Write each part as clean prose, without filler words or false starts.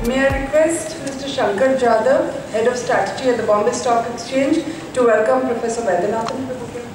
May I request Mr. Shankar Jadhav, Head of Strategy at the Bombay Stock Exchange, to welcome Professor Vaidyanathan to the podium.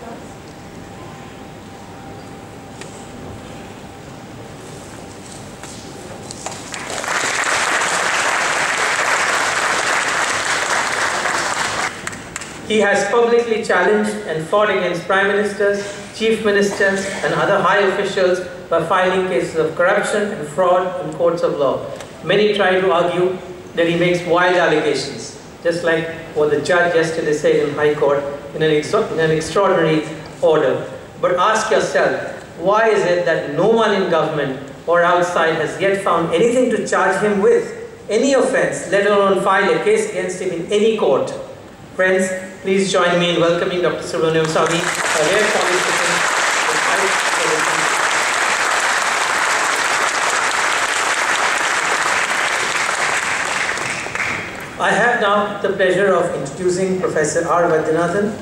He has publicly challenged and fought against prime ministers, chief ministers and other high officials by filing cases of corruption and fraud in courts of law. Many try to argue that he makes wild allegations, just like what the judge yesterday said in High Court in an extraordinary order. But ask yourself, why is it that no one in government or outside has yet found anything to charge him with, any offense, let alone file a case against him in any court? Friends, please join me in welcoming Dr. Subramaniam Swamy, a rare politician with high qualities. I have now the pleasure of introducing Professor R. Vaidyanathan,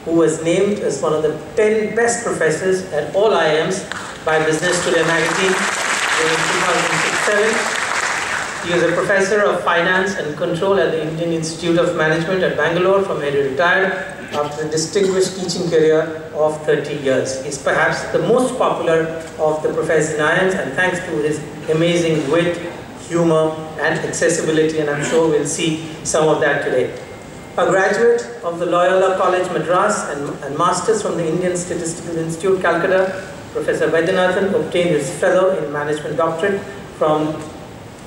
who was named as one of the 10 best professors at all IIMs by Business Today magazine in 2006-07. He was a professor of finance and control at the Indian Institute of Management at Bangalore, from where he retired after a distinguished teaching career of 30 years. He is perhaps the most popular of the professors in IIMs, and thanks to his amazing wit, humor and accessibility, and I'm sure we'll see some of that today. A graduate of the Loyola College Madras and masters from the Indian Statistical Institute, Calcutta, Professor Vaidyanathan obtained his fellow in management doctorate from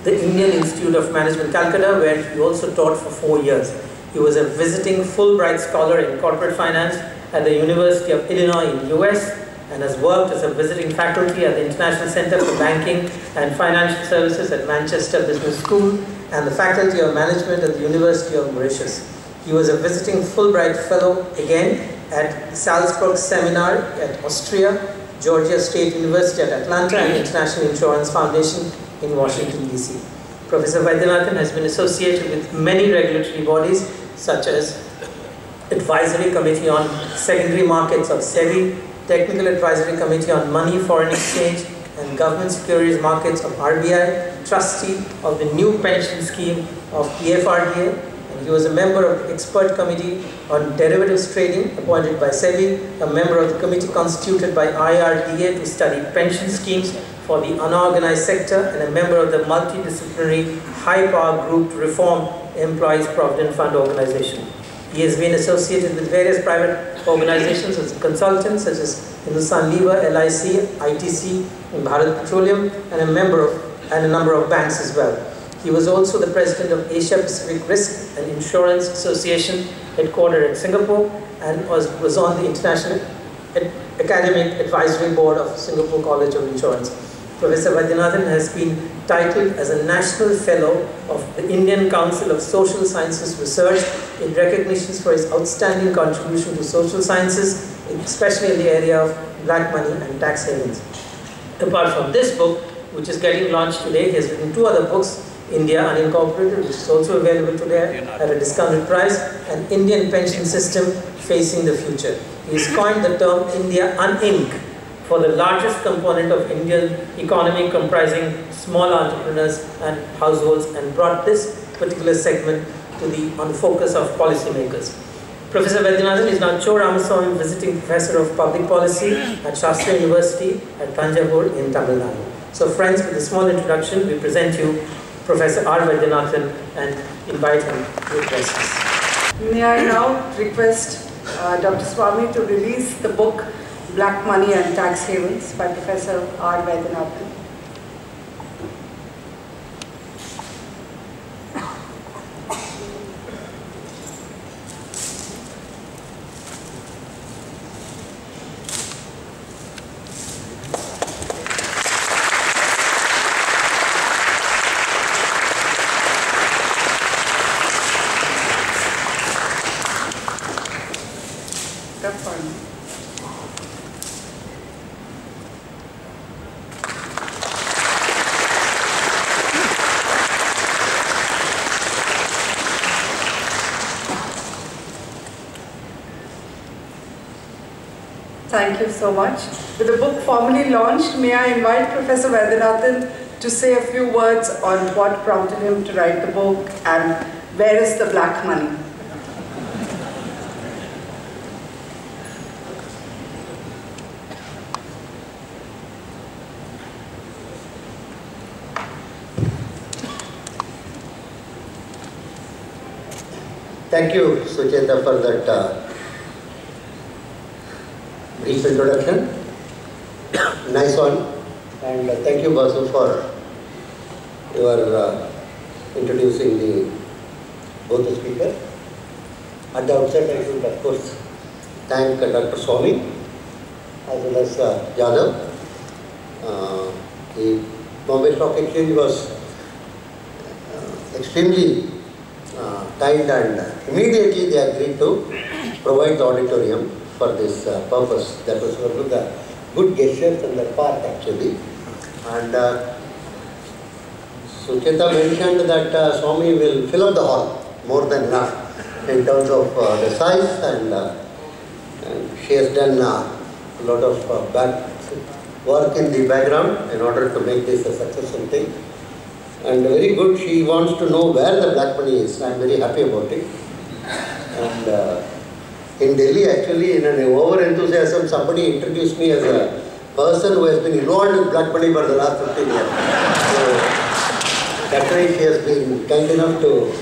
the Indian Institute of Management, Calcutta, where he also taught for 4 years. He was a visiting Fulbright scholar in corporate finance at the University of Illinois in the US, and has worked as a visiting faculty at the International Center for Banking and Financial Services at Manchester Business School and the Faculty of Management at the University of Mauritius. He was a visiting Fulbright fellow again at Salzburg Seminar at Austria, Georgia State University at Atlanta, and International Insurance Foundation in Washington, D.C. Professor Vaidyanathan has been associated with many regulatory bodies such as Advisory Committee on Secondary Markets of SEBI, Technical Advisory Committee on Money, Foreign Exchange and Government Securities Markets of RBI, trustee of the new pension scheme of PFRDA, and he was a member of the Expert Committee on Derivatives Trading appointed by SEBI, a member of the committee constituted by IRDA to study pension schemes for the unorganized sector, and a member of the multidisciplinary high-power group to reform Employees Provident Fund organization. He has been associated with various private organizations as a consultant, such as Hindustan Lever, LIC, ITC, and Bharat Petroleum, and a number of banks as well. He was also the president of Asia Pacific Risk and Insurance Association, headquartered in Singapore, and was on the International Academic Advisory Board of Singapore College of Insurance. Professor Vaidyanathan has been titled as a National Fellow of the Indian Council of Social Sciences Research in recognitions for his outstanding contribution to social sciences, especially in the area of black money and tax havens. Apart from this book, which is getting launched today, he has written 2 other books, India Unincorporated, which is also available today at a discounted price, and Indian Pension System Facing the Future. He has coined the term India Uninc for the largest component of Indian economy, comprising small entrepreneurs and households, and brought this particular segment to on focus of policymakers. Professor Vaidyanathan is now Cho Ramaswamy Visiting Professor of Public Policy at Shastra University at Thanjavur in Tamil Nadu. So friends, with a small introduction, we present you Professor R. Vaidyanathan and invite him to address us. May I now request Dr. Swamy to release the book Black Money and Tax Havens by Professor R. Vaidyanathan. Thank you so much. With the book formally launched, may I invite Professor Vaidyanathan to say a few words on what prompted him to write the book and where is the black money. Thank you, Sucheta, for that brief introduction. Nice one. And thank you, Basu, for your introducing both the speakers. At the outset, I should, of course, thank Dr. Swami as well as Yadav. The Bombay Stock Exchange was extremely kind, and immediately they agreed to provide the auditorium for this purpose. That was one of the good gestures on their part, actually. And Sucheta mentioned that Swami will fill up the hall more than enough in terms of the size, and she has done a lot of back work in the background in order to make this a successful thing. And very good, she wants to know where the black money is. I am very happy about it. And in Delhi, actually, in an over-enthusiasm, somebody introduced me as a person who has been involved with black money for the last 15 years. So, that's why she has been kind enough to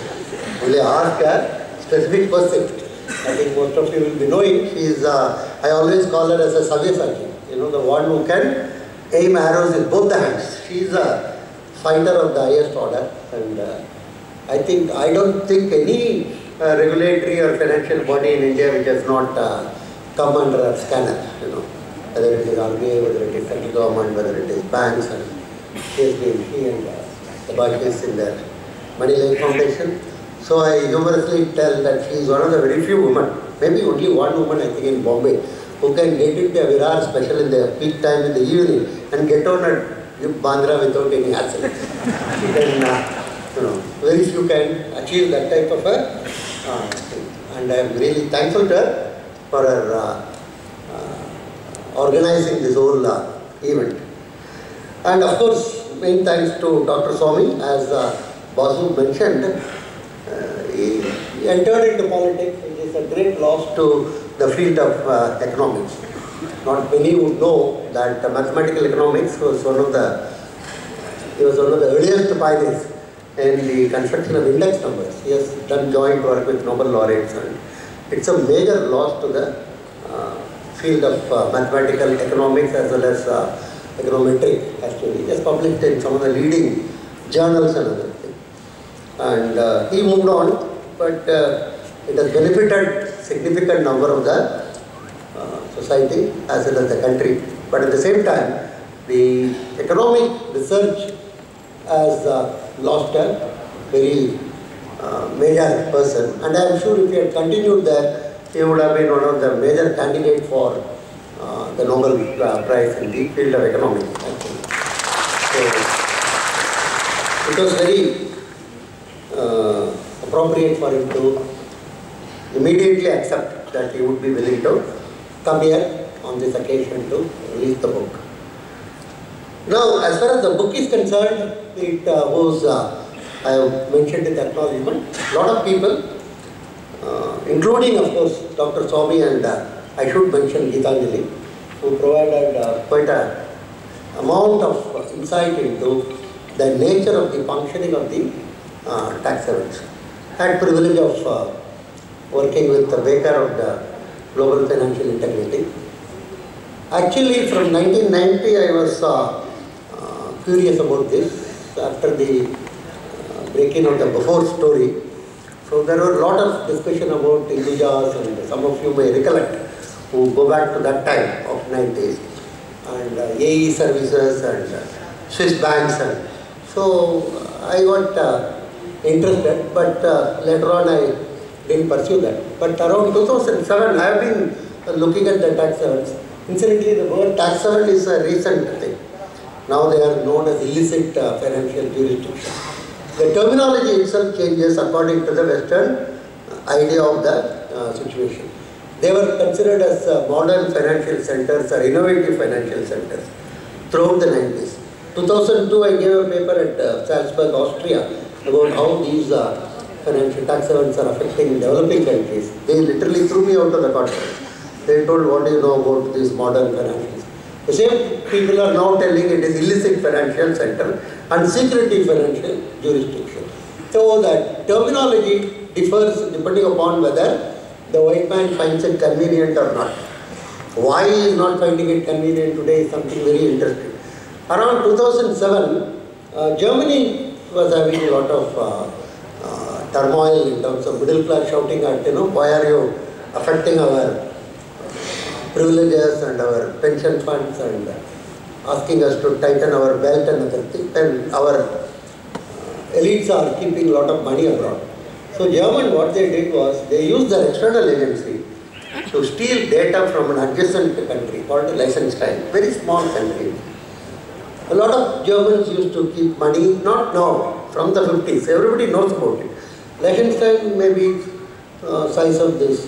only ask a specific person. I think most of you will be knowing, she is, I always call her as a Savyasaki, the one who can aim arrows with both the hands. She is a fighter of the highest order, and I don't think any regulatory or financial body in India which has not come under a scanner, whether it is RBI, whether it is central government, whether it is banks, and she and the Bajis in their Moneylife Foundation. So I humorously tell that she is one of the very few women, maybe only one woman I think in Bombay, who can get into a Virar special in the peak time in the evening and get on a Bandra without any hassle. You can, very few can achieve that type of a thing. And I am really thankful to her for her organizing this whole event. And of course, many thanks to Dr. Swami, as Basu mentioned, he entered into politics, which is a great loss to the field of economics. Not many would know that mathematical economics was one of the earliest pioneers in the construction of index numbers. He has done joint work with Nobel laureates, and it's a major loss to the field of mathematical economics as well as econometric, actually. He has published in some of the leading journals and other things. And he moved on, but it has benefited significant number of the society as well as the country. But at the same time, the economic research has lost a very major person. And I am sure if he had continued there, he would have been one of the major candidates for the Nobel Prize in the field of economics, actually. So it was very appropriate for him to immediately accept that he would be willing to come here on this occasion to release the book. Now, as far as the book is concerned, it was, I have mentioned in the acknowledgement, a lot of people, including of course Dr. Swami, and I should mention Gitanjali, who provided quite an amount of insight into the nature of the functioning of the tax havens. I had privilege of working with the Baker of the Global Financial Integrity. Actually, from 1990, I was curious about this after the breaking of the before story. So there were a lot of discussion about Hindujas, and some of you may recollect who go back to that time of 90s, and AE services and Swiss banks. And so I got interested, but later on I didn't pursue that. But around 2007, I have been looking at the tax havens. Incidentally, the word tax haven is a recent thing. Now they are known as illicit financial jurisdiction. The terminology itself changes according to the Western idea of the situation. They were considered as modern financial centers or innovative financial centers throughout the 90s. 2002, I gave a paper at Salzburg, Austria, about how these financial tax havens are affecting developing countries. They literally threw me out of the conference. They told, what do you know about these modern financials? The same people are now telling it is illicit financial center and secretive financial jurisdiction. So that terminology differs depending upon whether the white man finds it convenient or not. Why he is not finding it convenient today is something very interesting. Around 2007, Germany was having a lot of turmoil in terms of middle class shouting at, why are you affecting our privileges and our pension funds and asking us to tighten our belt and other things. And our elites are keeping a lot of money abroad. So German, what they did was, they used their external agency to steal data from an adjacent country called Liechtenstein, very small country. A lot of Germans used to keep money, not now, from the 50s. Everybody knows about it. Liechtenstein may be size of this,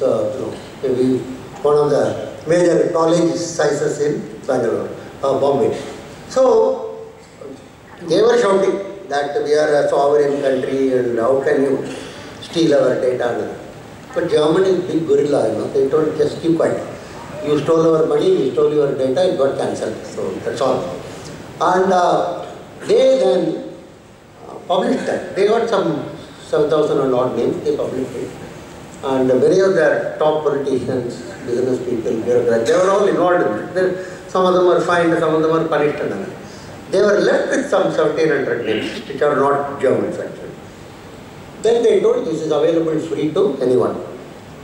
maybe one of the major college sizes in Bangalore, Bombay. So they were shouting that we are a sovereign country and how can you steal our data? But Germany is big gorilla, they told just keep quiet. You stole our money, we stole your data, it got cancelled. So that's all. And they then published that. They got some 7,000 and odd names, they published it. And many of their top politicians, business people, bureaucrats, they were all involved in it. Some of them were fined, some of them were punished and all. They were left with some 1,700 names, which are not Germans actually. Then they told this is available free to anyone.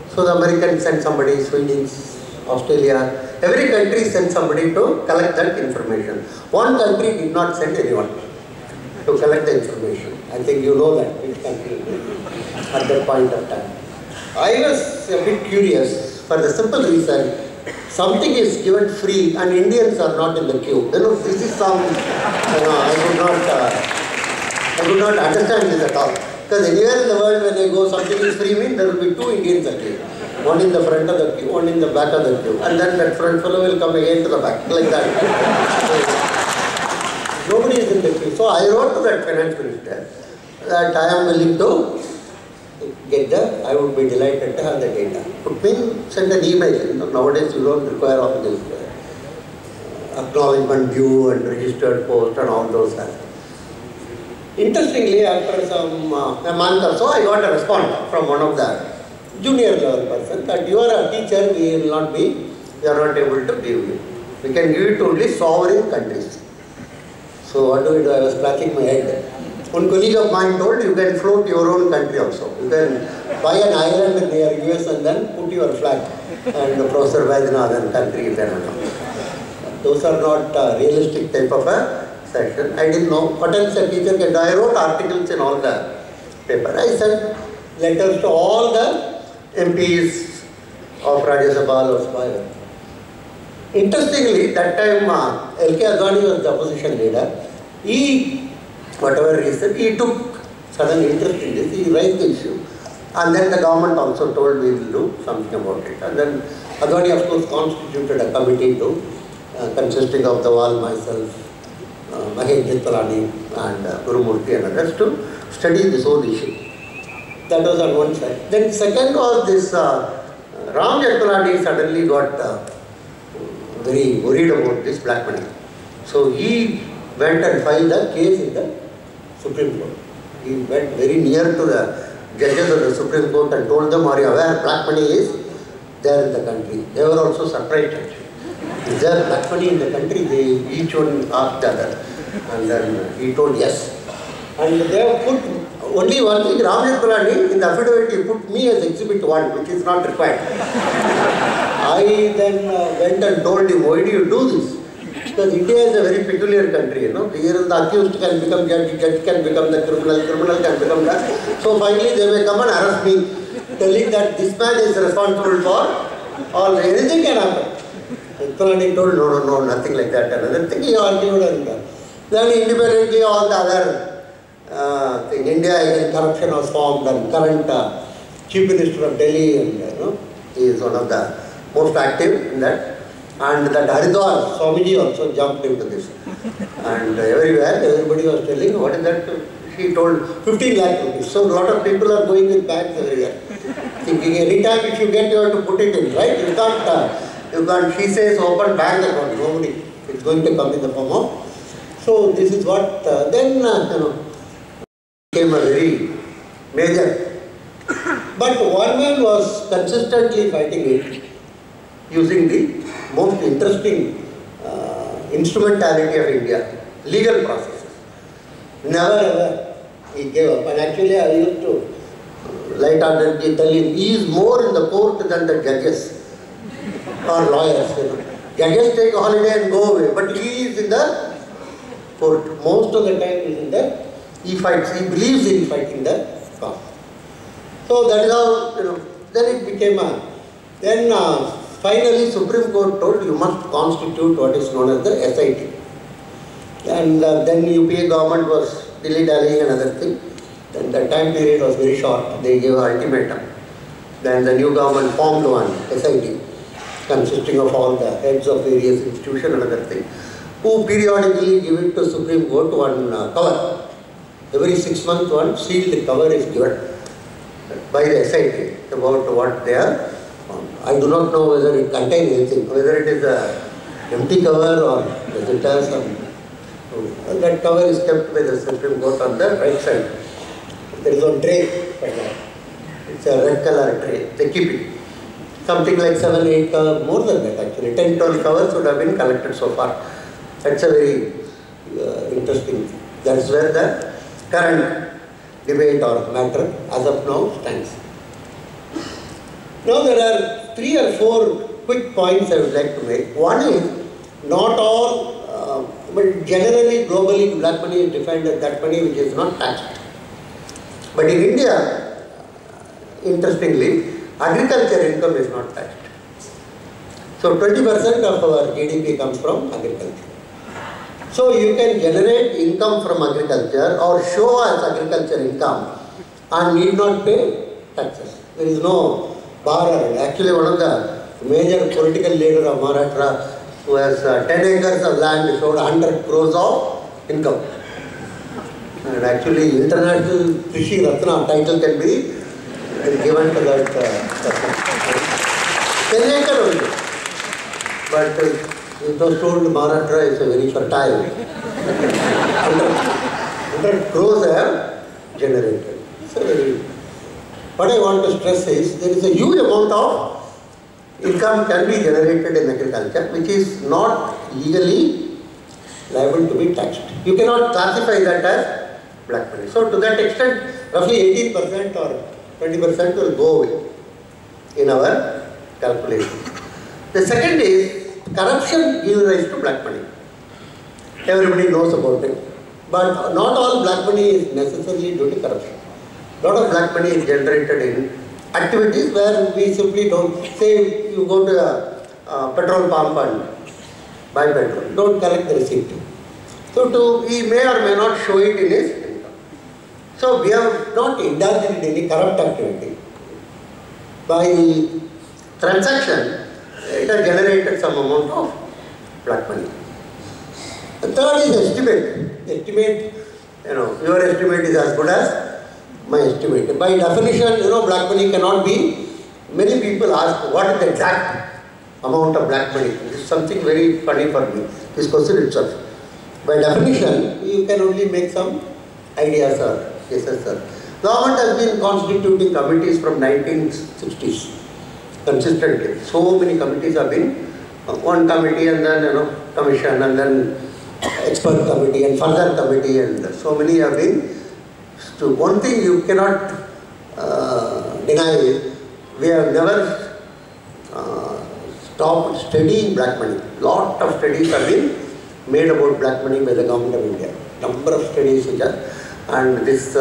So the Americans sent somebody, Swedes, Australia, every country sent somebody to collect that information. One country did not send anyone to collect the information. I think you know that, which country at that point of time. I was a bit curious for the simple reason, something is given free and Indians are not in the queue. This is some, I could not understand this at all. Because anywhere in the world when they go, something is free means there will be two Indians at least. One in the front of the queue, one in the back of the queue. And then that front fellow will come again to the back, like that. Nobody is in the queue. So I wrote to that finance minister that I am willing to get I would be delighted to have the data. Put me, send an email. Nowadays you don't require all this acknowledgement due and registered post and all those things. Interestingly, after a month or so, I got a response from one of the junior level person that you are a teacher, we are not able to give you. We can give it to only sovereign countries. So what do? I was scratching my head. One colleague of mine told you can float your own country also. You can buy an island near US and then put your flag and Professor Vaidyanathan country is there. Those are not realistic type of a session. I didn't know what else a teacher can do. I wrote articles in all the paper. I sent letters to all the MPs of Rajya Sabha, Lok Sabha. Interestingly, that time L.K. Advani was the opposition leader. He, whatever reason, he took sudden interest in this. He raised the issue. And then the government also told we will do something about it. And then Advani, of course, constituted a committee consisting of Dawal, myself, Mahesh Jittalani and Gurumurthy and others to study this whole issue. That was on one side. Then second was this Ram Jittalani suddenly got very worried about this black money. So he went and filed a case in the Supreme Court. He went very near to the judges of the Supreme Court and told them, are you aware black money is there in the country? They were also surprised actually. Is there black money in the country? They each one asked the other. And then he told yes. And they have put only one thing, Ram Jittalani, in the affidavit he put me as Exhibit 1, which is not required. I then went and told him, why do you do this? Because India is a very peculiar country, Here the accused can become judge, judge can become the criminal, criminal can become that. So finally they may come and arrest me, telling that this man is responsible for all, anything can happen. Jittalani told, no, nothing like that. Another thing he argued and then independently all the other in India corruption was formed and current Chief Minister of Delhi and he is one of the most active in that. And that Haridwar, Swamiji also jumped into this. And everywhere, everybody was telling, what is that? She told 15 lakh rupees. So a lot of people are going with bags everywhere. Thinking any time if you get, you have to put it in, right? You can't, she says open bank account, nobody. It's going to come in the form of. So this is what, then, became a very major. But one man was consistently fighting it, using the most interesting instrumentality of India, legal processes. Never ever he gave up. And actually I used to light-heartedly tell him, he is more in the court than the judges or lawyers. Judges take a holiday and go away, but he is in the court. Most of the time he is in the, he fights, he believes in fighting the cause. So that is how, then it became a, then finally Supreme Court told you must constitute what is known as the SIT. And then UPA government was dilly-dallying and other thing. Then the time period was very short. They gave an ultimatum. Then the new government formed one SIT consisting of all the heads of various institutions and other thing, who periodically give it to Supreme Court one cover. Every 6 months one sealed cover is given by the SIT about what they are. I do not know whether it contains anything, whether it is a empty cover or does it have some. That cover is kept by the Supreme Court on the right side. There is one tray for that. It's a red color tray. They keep it. Something like 7, 8 covers, more than that actually. 10, 12 covers would have been collected so far. That's a very interesting thing. That's where the current debate or matter as of now stands. Now there are 3 or 4 quick points I would like to make. One is, not all, but generally globally black money is defined as that money which is not taxed. But in India, interestingly, agriculture income is not taxed. So 20% of our GDP comes from agriculture. So you can generate income from agriculture or show as agriculture income and need not pay taxes. There is no bar. Actually, one of the major political leaders of Maharashtra who has 10 acres of land showed 100 crores of income. And actually, International Krishi Ratna title can be given to that person. 10 acre only. But it was told Maharashtra is a very fertile. 100 crores have generated. So, what I want to stress is there is a huge amount of income can be generated in agriculture which is not legally liable to be taxed. You cannot classify that as black money. So to that extent, roughly 18% or 20% will go away in our calculation. The second is corruption gives rise to black money. Everybody knows about it. But not all black money is necessarily due to corruption. A lot of black money is generated in activities where we simply don't, say you go to a petrol pump and buy petrol, don't collect the receipt. So he may or may not show it in his income. So we have not indulged in any corrupt activity. By transaction, it has generated some amount of black money. The third is estimate. Estimate, your estimate is as good as my estimate. By definition, black money cannot be, many people ask, what is the exact amount of black money? This is something very funny for me, this question itself. By definition, you can only make some ideas or guesses. Government has been constituting committees from 1960s, consistently. So many committees have been, one committee and then, commission and then expert committee and further committee and so many have been. So one thing you cannot deny is, we have never stopped studying black money. Lot of studies have been made about black money by the government of India. Number of studies which are, and this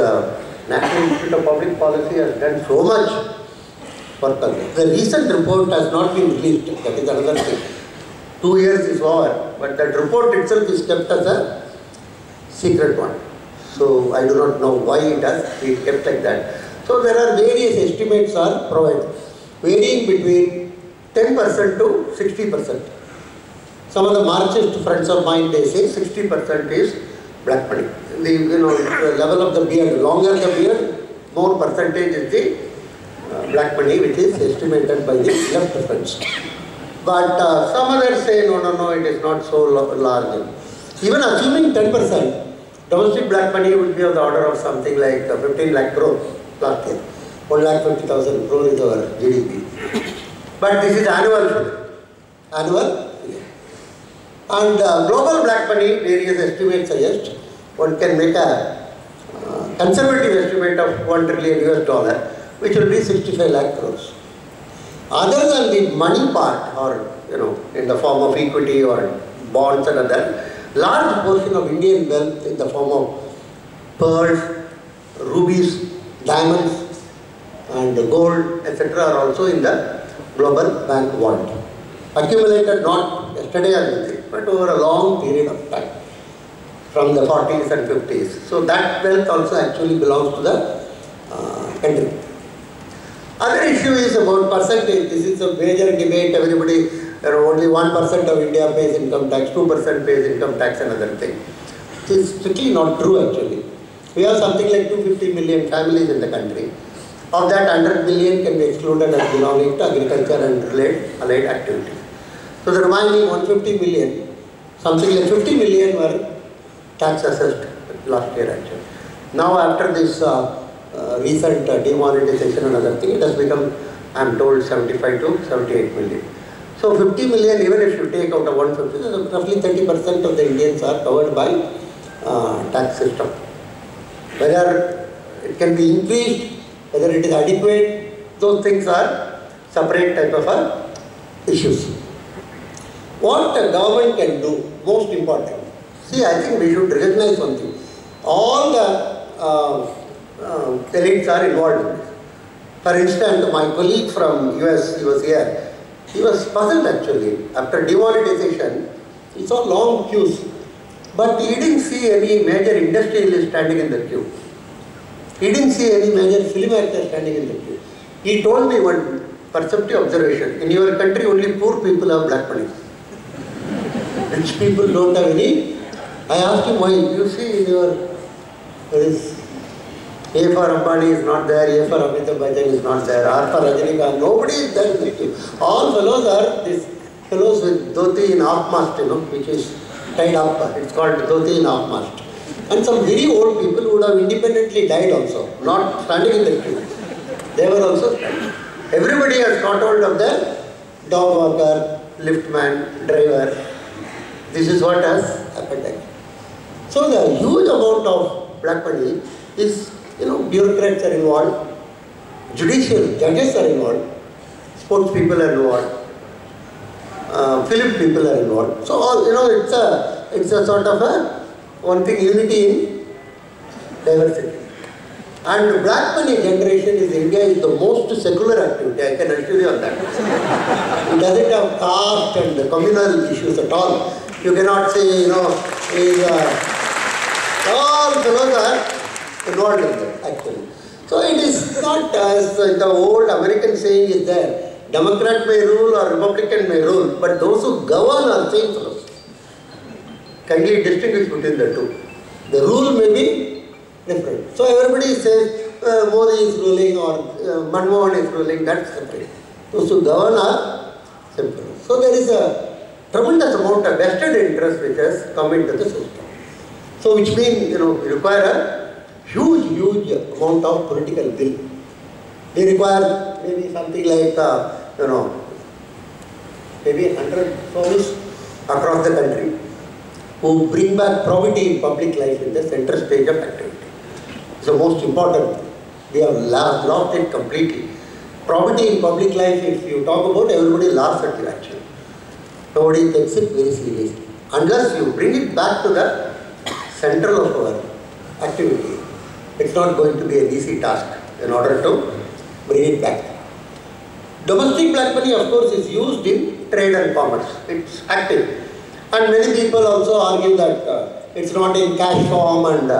National Institute of Public Policy has done so much work on this. The recent report has not been released, that is another thing. 2 years is over, but that report itself is kept as a secret one. So I do not know why it has been kept like that. So there are various estimates are provided, varying between 10% to 60%. Some of the Marxist friends of mine, they say 60% is black money. The level of the beard, longer the beard, more percentage is the black money, which is estimated by the left friends. But some others say, no, it is not so large. Even assuming 10%, domestic black money would be of the order of something like 15 lakh crore last year. 1,50,000 crore is our GDP. But this is annual figure. Annual figure. And global black money, various estimates suggest, one can make a conservative estimate of $1 trillion US, which will be 65 lakh crores. Other than the money part, or in the form of equity or bonds and other, large portion of Indian wealth in the form of pearls, rubies, diamonds, and gold, etc. are also in the global bank vault. Accumulated not yesterday or anything, but over a long period of time, from the 40s and 50s. So that wealth also actually belongs to the country. Other issue is about percentage. This is a major debate. Everybody, only 1% of India pays income tax, 2% pays income tax, and other thing. It is strictly not true actually. We have something like 250 million families in the country. Of that, 100 million can be excluded as belonging to agriculture and allied activities. So the remaining 150 million, something like 50 million were tax assessed last year actually. Now after this recent demonetization and other thing, it has become, I am told, 75 to 78 million. So 50 million, even if you take out of 150, roughly 30% of the Indians are covered by tax system. Whether it can be increased, whether it is adequate, those things are separate type of issues. What the government can do, most important. See, I think we should recognize one thing. All the elites are involved in this. For instance, my colleague from US, he was here. He was puzzled actually. After demonetization, he saw long queues. But he didn't see any major industrialist standing in the queue. He didn't see any major film actor standing in the queue. He told me one perceptive observation. In your country, only poor people have black money. Rich people don't have any. I asked him why. You see, in your, there is A for Ambani is not there, A for Amitabh Bachchan is not there, R for Rajinikanth, nobody is there in the queue. All fellows are these fellows with dhoti in half mast, which is tied up. It's called dhoti in half mast. And some very old people who would have independently died also, not standing in the queue. They were also standing. Everybody has got hold of the dog walker, liftman, driver. This is what has happened. So the huge amount of black money is, bureaucrats are involved, judicial judges are involved, sports people are involved, film people are involved. So all, it's a sort of one thing, unity in diversity. And black money generation in India is the most secular activity, I can assure you on that. It doesn't have caste and communal issues at all. You cannot say, all fellows are involved in that actually. So it is not as the old American saying is there, Democrat may rule or Republican may rule, but those who govern are same fellows. Kindly distinguish between the two. The rule may be different. So everybody says Modi is ruling or Manmohan is ruling, that's separate. Those who govern are separate. So there is a tremendous amount of vested interest which has come into the system. So which means, we require a huge amount of political will. We require maybe something like, maybe 100 Swamis across the country who bring back probity in public life in the center stage of activity. It's the most important. We have lost it completely. Probity in public life, if you talk about, everybody laughs at you actually. Nobody takes it very seriously. Unless you bring it back to the central of our activity, it's not going to be an easy task in order to bring it back. Domestic black money, of course, is used in trade and commerce. It's active. And many people also argue that it's not in cash form, and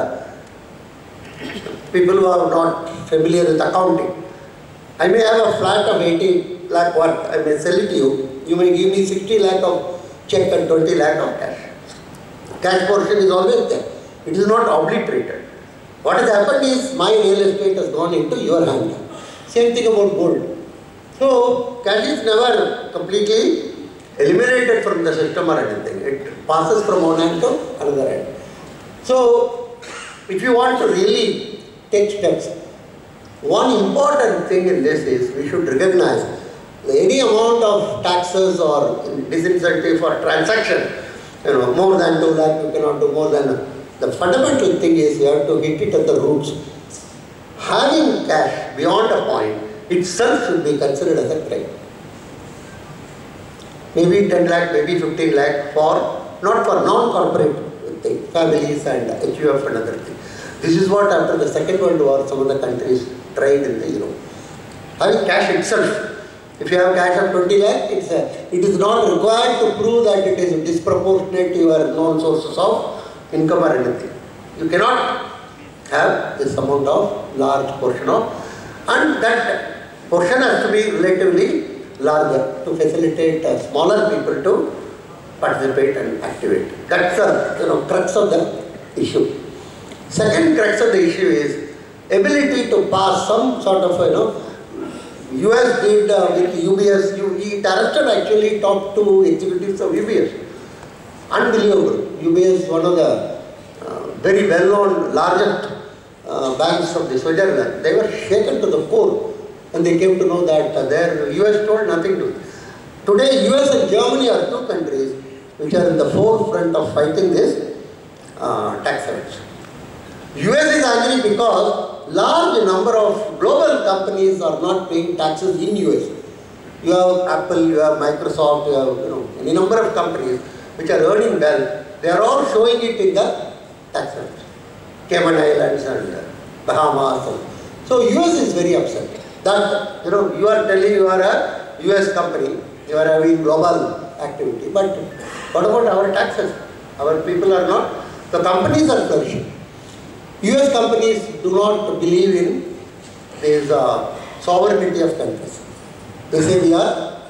people who are not familiar with accounting. I may have a flat of 80 lakh worth, I may sell it to you. You may give me 60 lakh of check and 20 lakh of cash. Cash portion is always there. It is not obliterated. What has happened is my real estate has gone into your hand. Same thing about gold. So cash is never completely eliminated from the system or anything. It passes from one hand to another hand. So if you want to really take steps, one important thing in this is we should recognize any amount of taxes or disincentive for transaction, more than 2 lakh, you cannot do more than. The fundamental thing is you have to hit it at the roots. Having cash beyond a point itself should be considered as a crime. Maybe 10 lakh, maybe 15 lakh not for non-corporate things, families and HUF and other things. This is what after the Second World War some of the countries tried in the Europe. Having cash itself. If you have cash of 20 lakh, it is not required to prove that it is disproportionate to your known sources of income or anything. You cannot have this amount of large portion of, and that portion has to be relatively larger to facilitate smaller people to participate and activate. That's the crux of the issue. Second crux of the issue is ability to pass some sort of US did with UBS. It arrested actually top 2 executives of UBS. Unbelievable. UBS is one of the very well-known, largest banks of the Switzerland. They were shaken to the core and they came to know that their US told nothing to. Today, US and Germany are 2 countries which are in the forefront of fighting this tax havens. US is angry because large number of global companies are not paying taxes in US. You have Apple, you have Microsoft, you have any number of companies which are earning well. They are all showing it in the tax havens, Cayman Islands and Bahamas. So US is very upset that you are telling you are a US company, you are having global activity, but what about our taxes? Our people are not. The companies are flourishing. US companies do not believe in this sovereignty of countries. They say we are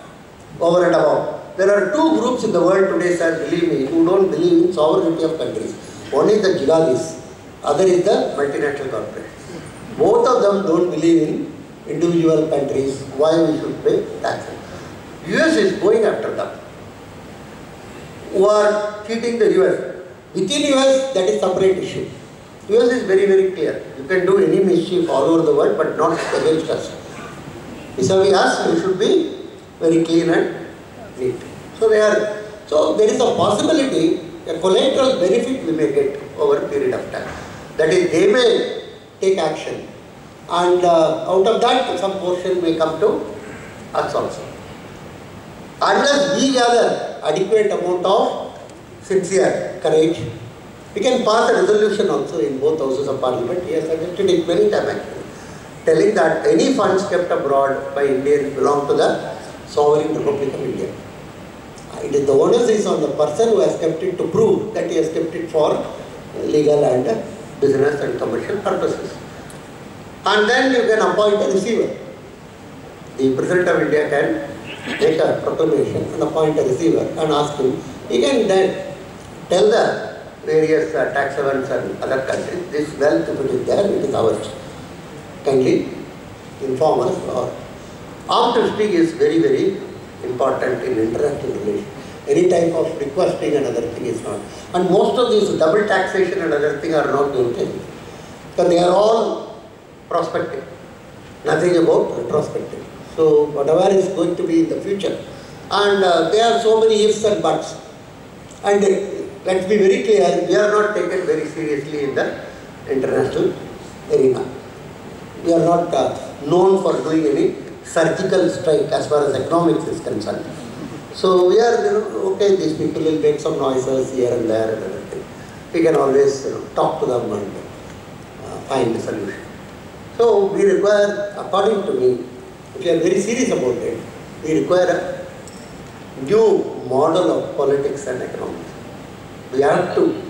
over and above. There are 2 groups in the world today, sir, believe me, who don't believe in sovereignty of countries. One is the jihadis, other is the multinational corporates. Both of them don't believe in individual countries, why we should pay taxes. US is going after them, who are cheating the US. Within US, that is separate issue. US is very, very clear. You can do any mischief all over the world, but not against us. Vis-a-vis us, we should be very clean and neat. So there is a possibility, a collateral benefit we may get over a period of time. That is, they may take action, and out of that, some portion may come to us also. Unless we gather adequate amount of sincere courage, we can pass a resolution also in both houses of parliament. He has suggested it many times actually, telling that any funds kept abroad by Indians belong to the sovereign Republic of India. It is the onus is on the person who has kept it to prove that he has kept it for legal and business and commercial purposes. And then you can appoint a receiver. The President of India can make a proclamation and appoint a receiver and ask him. He can then tell the various tax havens and other countries, this wealth, if it is there, it is ours. Kindly inform us. Or arm twisting is very, very important in international relations. Any type of requesting and other thing is not. And most of these double taxation and other things are not going to. Because they are all prospective. Nothing about retrospective. So whatever is going to be in the future. And there are so many ifs and buts. And let's be very clear, we are not taken very seriously in the international arena. We are not known for doing any surgical strike as far as economics is concerned. So we are, okay, these people will make some noises here and there and everything. We can always talk to them and find a solution. So we require, according to me, if we are very serious about it, we require a new model of politics and economics. We have to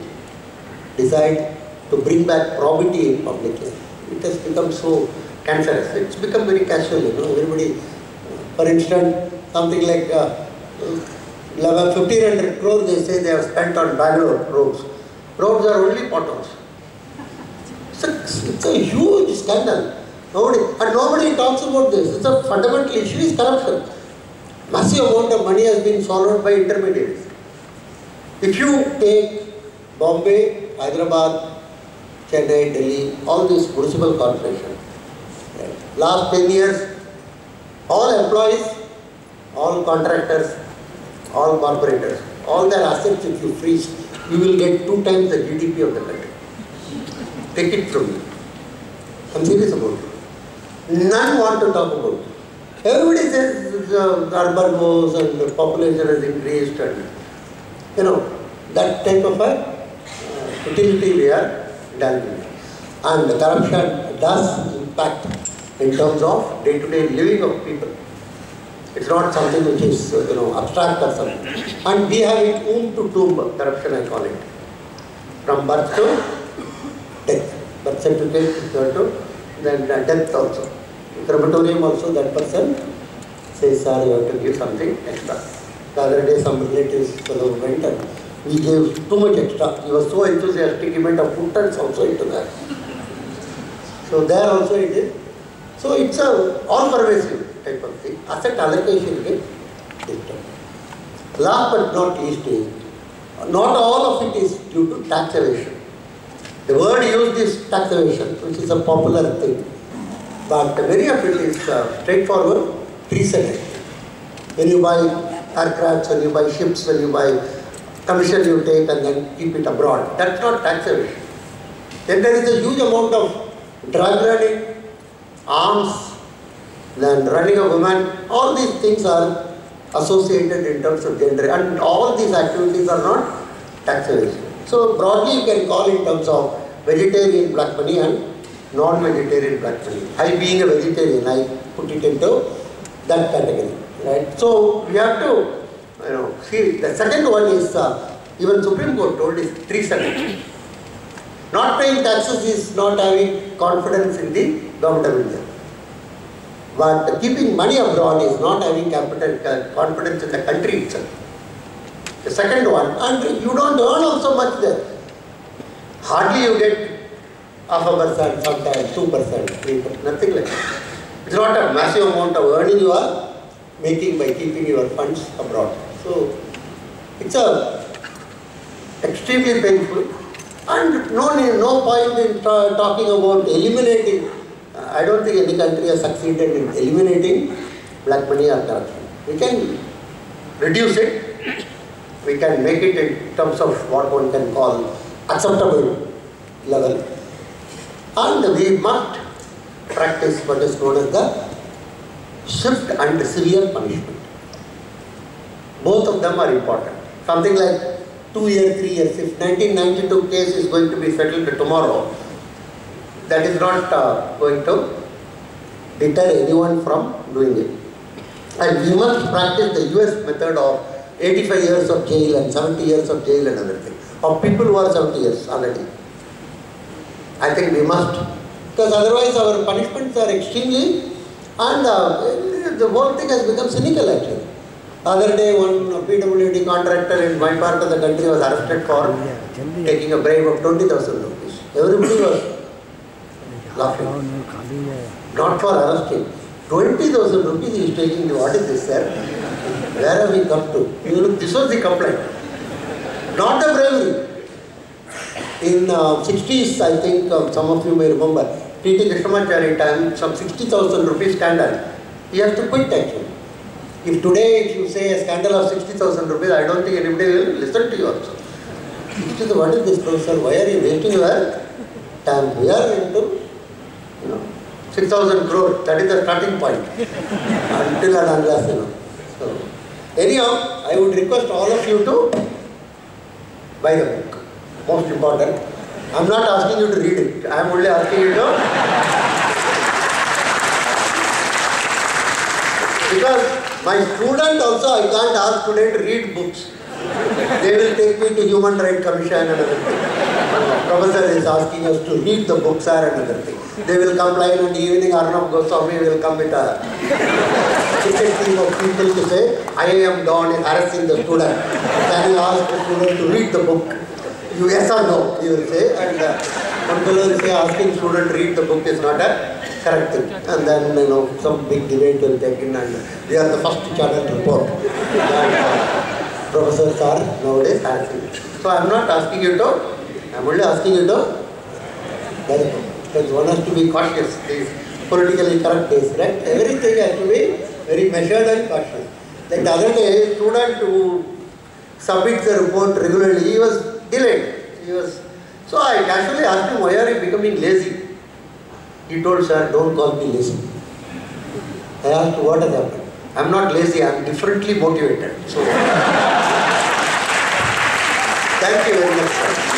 decide to bring back probity in public life. It has become so cancerous. It's become very casual, everybody, for instance, something like 1,500 crore they say they have spent on Bangalore roads. Roads are only potholes. It's a huge scandal. Nobody talks about this. It's a fundamental issue is corruption. Massive amount of money has been swallowed by intermediaries. If you take Bombay, Hyderabad, Chennai, Delhi, all these municipal corporations, last 10 years, all employees, all contractors, all corporators, all their assets if you freeze, you will get 2 times the GDP of the country. Take it from me. I'm serious about it. None want to talk about it. Everybody says urban woes and the population has increased and that type of a utility we are dealing. And the corruption does impact in terms of day-to-day living of people. It's not something which is abstract or something. And we have it womb to tomb corruption, I call it. From birth to death. Birth certificate to then death also. Crematorium also, that person says, sir, you have to give something extra. The other day some relatives went and we gave too much extra. He was so enthusiastic, he went and put tons also into that. So there also it is. So it's a all-pervasive type of thing. Asset allocation is different. Last but not least is, not all of it is due to tax evasion. The word used is tax evasion, which is a popular thing. But many of it is straightforward precedent. When you buy aircrafts, when you buy ships, when you buy commission you take and then keep it abroad. That's not tax evasion. Then there is a huge amount of drug running, arms, then running a woman. All these things are associated in terms of gender, and all these activities are not tax evasion. So broadly you can call in terms of vegetarian black money and non-vegetarian black money. I being a vegetarian, I put it into that category, right? So we have to see. The second one is even Supreme Court told is 3 seconds. Not paying taxes is not having confidence in the government of India. But keeping money abroad is not having confidence in the country itself. The second one, and you don't earn also much there. Hardly you get 0.5%, sometimes 2%, 3%, nothing like that. It's not a massive amount of earning you are making by keeping your funds abroad. So it's extremely painful, and no point in talking about eliminating. I don't think any country has succeeded in eliminating black money or corruption. We can reduce it. We can make it in terms of what one can call acceptable level. And we must practice what is known as the swift and severe punishment. Both of them are important. Something like 2 years, 3 years. If 1992 case is going to be settled tomorrow, that is not going to deter anyone from doing it. And we must practice the US method of 85 years of jail and 70 years of jail and other things. Of people who are 70 years already. I think we must. Because otherwise our punishments are extremely, and the whole thing has become cynical actually. Other day one PWD contractor in my part of the country was arrested for taking a bribe of 20,000 rupees. Everybody was laughing. Not for arresting. 20,000 rupees he is taking. What is this, sir? Where have we come to? This was the complaint. Not the bravery. In 60s, I think some of you may remember, T.T. Krishnamacharya time, some 60,000 rupees scandal. He has to quit actually. If today, if you say a scandal of 60,000 rupees, I don't think anybody will listen to you also. What is this, professor? Why are you wasting your time? We are into 6,000 crore. That is the starting point. Until and unless, So, anyhow, I would request all of you to buy the book. Most important. I am not asking you to read it. I am only asking you to. Because my student also, I can't ask today to read books. They will take me to Human Rights Commission and other thing. Professor is asking us to read the books and another thing. They will complain, and evening Arnab Goswami will come with a wicked thing of people to say, IIM Don is harassing the student. Can you ask the student to read the book? You yes or no, you will say. And one fellow will say, asking student to read the book is not a correct thing. And then, some big debate will take in, and we are the first channel report. And professors are nowadays harassing. So I am not asking you to, I am only asking you to, because one has to be cautious. These politically correct days, right? Everything has to be very measured and cautious. Like the other day, student who submits the report regularly, he was delayed. So I casually asked him, why are you becoming lazy? He told, sir, don't call me lazy. I asked, what has happened? I am not lazy, I am differently motivated. So, thank you very much, sir.